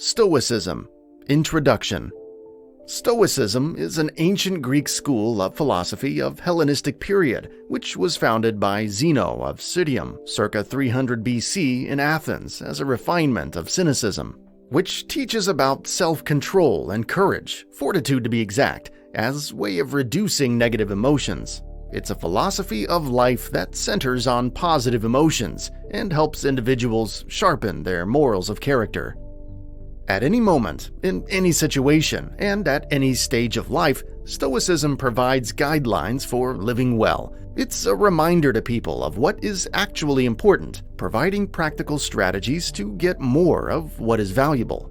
Stoicism. Introduction. Stoicism is an ancient Greek school of philosophy of Hellenistic period, which was founded by Zeno of Citium, circa 300 BC in Athens, as a refinement of Cynicism, which teaches about self-control and courage, fortitude to be exact, as way of reducing negative emotions. It's a philosophy of life that centers on positive emotions and helps individuals sharpen their morals of character. At any moment, in any situation, and at any stage of life, Stoicism provides guidelines for living well. It's a reminder to people of what is actually important, providing practical strategies to get more of what is valuable.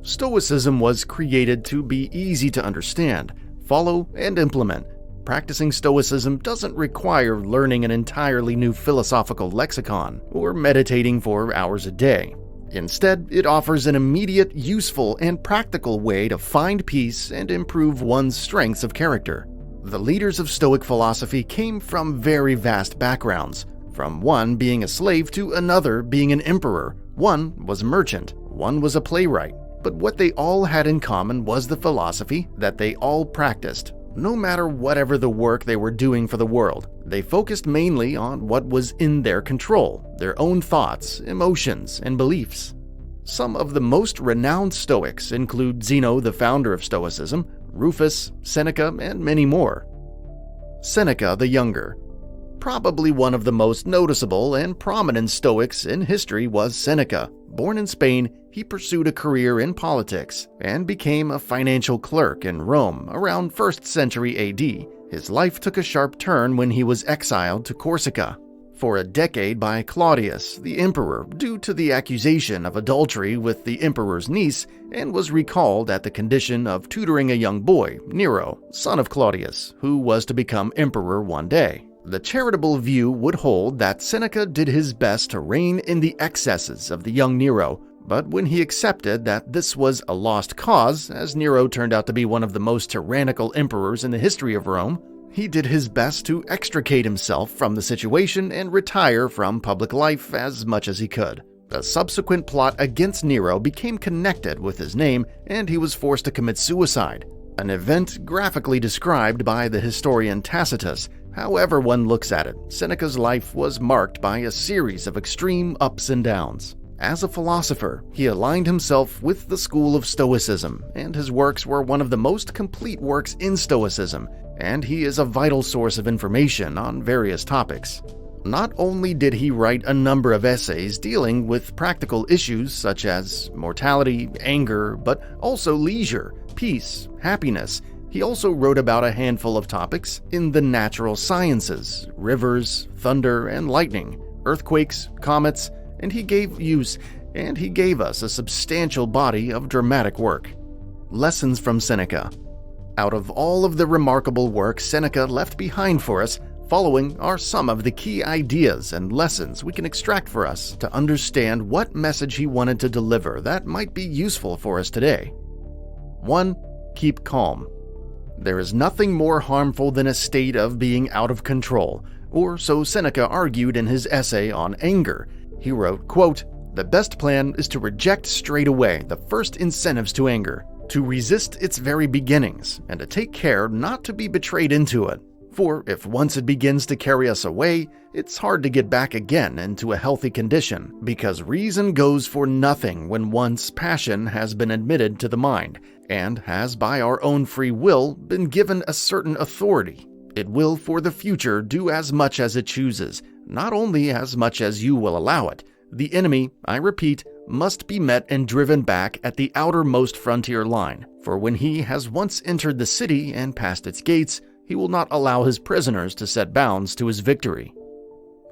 Stoicism was created to be easy to understand, follow, and implement. Practicing Stoicism doesn't require learning an entirely new philosophical lexicon or meditating for hours a day. Instead, it offers an immediate, useful, and practical way to find peace and improve one's strengths of character. The leaders of Stoic philosophy came from very vast backgrounds, from one being a slave to another being an emperor. One was a merchant, one was a playwright. But what they all had in common was the philosophy that they all practiced. No matter whatever the work they were doing for the world, they focused mainly on what was in their control, their own thoughts, emotions, and beliefs. Some of the most renowned Stoics include Zeno, the founder of Stoicism, Rufus, Seneca, and many more. Seneca the Younger. Probably one of the most noticeable and prominent Stoics in history was Seneca. Born in Spain, he pursued a career in politics and became a financial clerk in Rome around 1st century AD. His life took a sharp turn when he was exiled to Corsica for a decade by Claudius, the emperor, due to the accusation of adultery with the emperor's niece, and was recalled at the condition of tutoring a young boy, Nero, son of Claudius, who was to become emperor one day. The charitable view would hold that Seneca did his best to rein in the excesses of the young Nero, but when he accepted that this was a lost cause, as Nero turned out to be one of the most tyrannical emperors in the history of Rome, he did his best to extricate himself from the situation and retire from public life as much as he could. The subsequent plot against Nero became connected with his name, and he was forced to commit suicide, an event graphically described by the historian Tacitus. However one looks at it, Seneca's life was marked by a series of extreme ups and downs. As a philosopher, he aligned himself with the school of Stoicism, and his works were one of the most complete works in Stoicism, and he is a vital source of information on various topics. Not only did he write a number of essays dealing with practical issues such as mortality, anger, but also leisure, peace, happiness. He also wrote about a handful of topics in the natural sciences, rivers, thunder and lightning, earthquakes, comets, and he gave us a substantial body of dramatic work. Lessons from Seneca. Out of all of the remarkable work Seneca left behind for us, following are some of the key ideas and lessons we can extract for us to understand what message he wanted to deliver that might be useful for us today. 1. Keep calm. There is nothing more harmful than a state of being out of control, or so Seneca argued in his essay on anger. He wrote, quote, "The best plan is to reject straight away the first incentives to anger, to resist its very beginnings, and to take care not to be betrayed into it. For if once it begins to carry us away, it's hard to get back again into a healthy condition, because reason goes for nothing when once passion has been admitted to the mind, and has by our own free will been given a certain authority. It will for the future do as much as it chooses, not only as much as you will allow it. The enemy, I repeat, must be met and driven back at the outermost frontier line, for when he has once entered the city and passed its gates, he will not allow his prisoners to set bounds to his victory."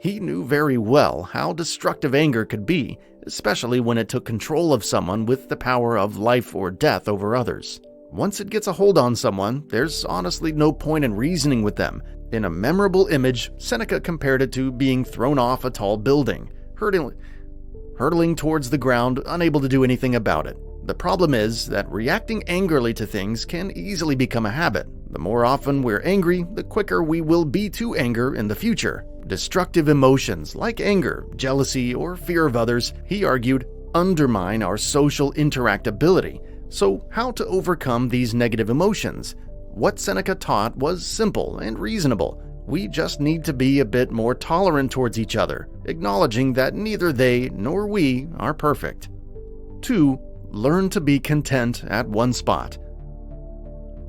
He knew very well how destructive anger could be, especially when it took control of someone with the power of life or death over others. Once it gets a hold on someone, there's honestly no point in reasoning with them. In a memorable image, Seneca compared it to being thrown off a tall building, hurtling towards the ground, unable to do anything about it. The problem is that reacting angrily to things can easily become a habit. The more often we're angry, the quicker we will be to anger in the future. Destructive emotions like anger, jealousy, or fear of others, he argued, undermine our social interactability. So, how to overcome these negative emotions? What Seneca taught was simple and reasonable. We just need to be a bit more tolerant towards each other, acknowledging that neither they nor we are perfect. 2. Learn to be content at one spot.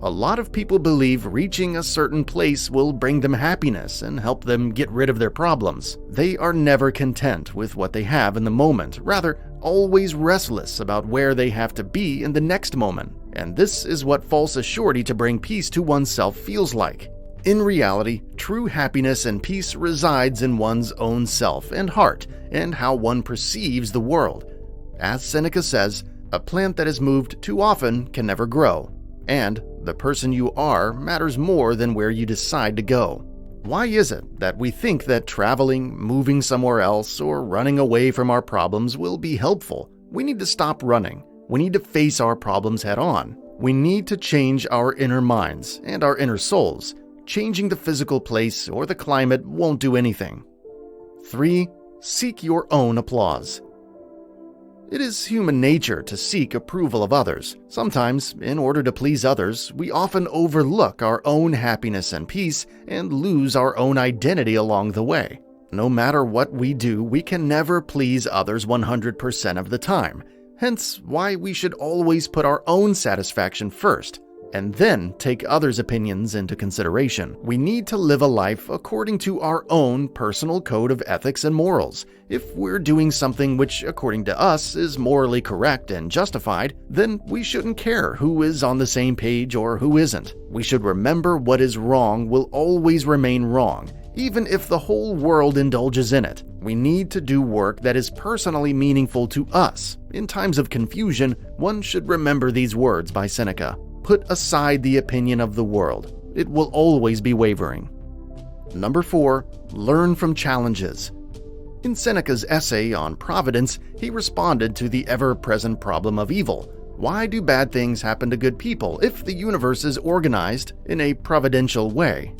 A lot of people believe reaching a certain place will bring them happiness and help them get rid of their problems. They are never content with what they have in the moment, rather, always restless about where they have to be in the next moment. And this is what false assurity to bring peace to oneself feels like. In reality, true happiness and peace resides in one's own self and heart, and how one perceives the world. As Seneca says, a plant that is moved too often can never grow, and the person you are matters more than where you decide to go. Why is it that we think that traveling, moving somewhere else, or running away from our problems will be helpful? We need to stop running. We need to face our problems head on. We need to change our inner minds and our inner souls. Changing the physical place or the climate won't do anything. 3. Seek your own applause. It is human nature to seek approval of others. Sometimes, in order to please others, we often overlook our own happiness and peace and lose our own identity along the way. No matter what we do, we can never please others 100% of the time. Hence, why we should always put our own satisfaction first, and then take others' opinions into consideration. We need to live a life according to our own personal code of ethics and morals. If we're doing something which, according to us, is morally correct and justified, then we shouldn't care who is on the same page or who isn't. We should remember what is wrong will always remain wrong, even if the whole world indulges in it. We need to do work that is personally meaningful to us. In times of confusion, one should remember these words by Seneca. Put aside the opinion of the world. It will always be wavering. 4. Learn from challenges. In Seneca's essay on providence, he responded to the ever-present problem of evil. Why do bad things happen to good people if the universe is organized in a providential way?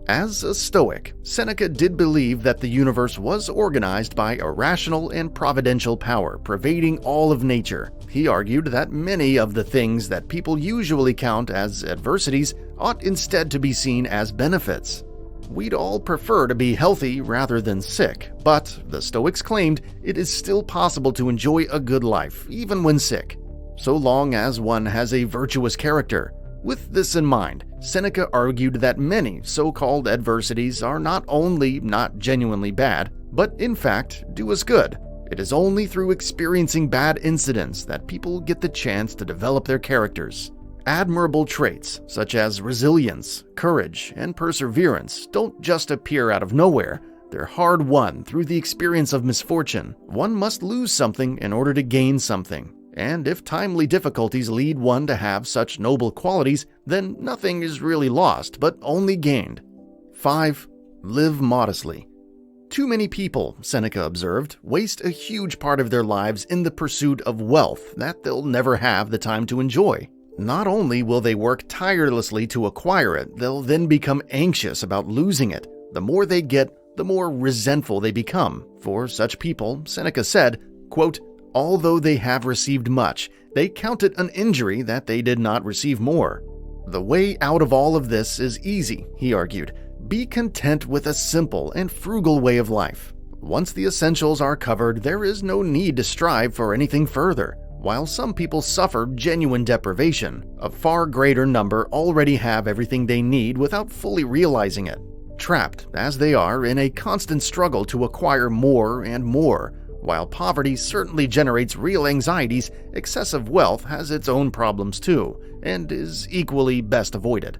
As a Stoic, Seneca did believe that the universe was organized by a rational and providential power pervading all of nature. He argued that many of the things that people usually count as adversities ought instead to be seen as benefits. We'd all prefer to be healthy rather than sick, but the Stoics claimed it is still possible to enjoy a good life even when sick, so long as one has a virtuous character. With this in mind, Seneca argued that many so-called adversities are not only not genuinely bad, but in fact do us good. It is only through experiencing bad incidents that people get the chance to develop their characters. Admirable traits such as resilience, courage, and perseverance don't just appear out of nowhere. They're hard-won through the experience of misfortune. One must lose something in order to gain something. And if timely difficulties lead one to have such noble qualities, then nothing is really lost, but only gained. 5. Live modestly. Too many people, Seneca observed, waste a huge part of their lives in the pursuit of wealth that they'll never have the time to enjoy. Not only will they work tirelessly to acquire it, they'll then become anxious about losing it. The more they get, the more resentful they become. For such people, Seneca said, quote, although they have received much, they count it an injury that they did not receive more. The way out of all of this is easy, he argued. Be content with a simple and frugal way of life. Once the essentials are covered, there is no need to strive for anything further. While some people suffer genuine deprivation, a far greater number already have everything they need without fully realizing it, trapped, as they are, in a constant struggle to acquire more and more. While poverty certainly generates real anxieties, excessive wealth has its own problems too, and is equally best avoided.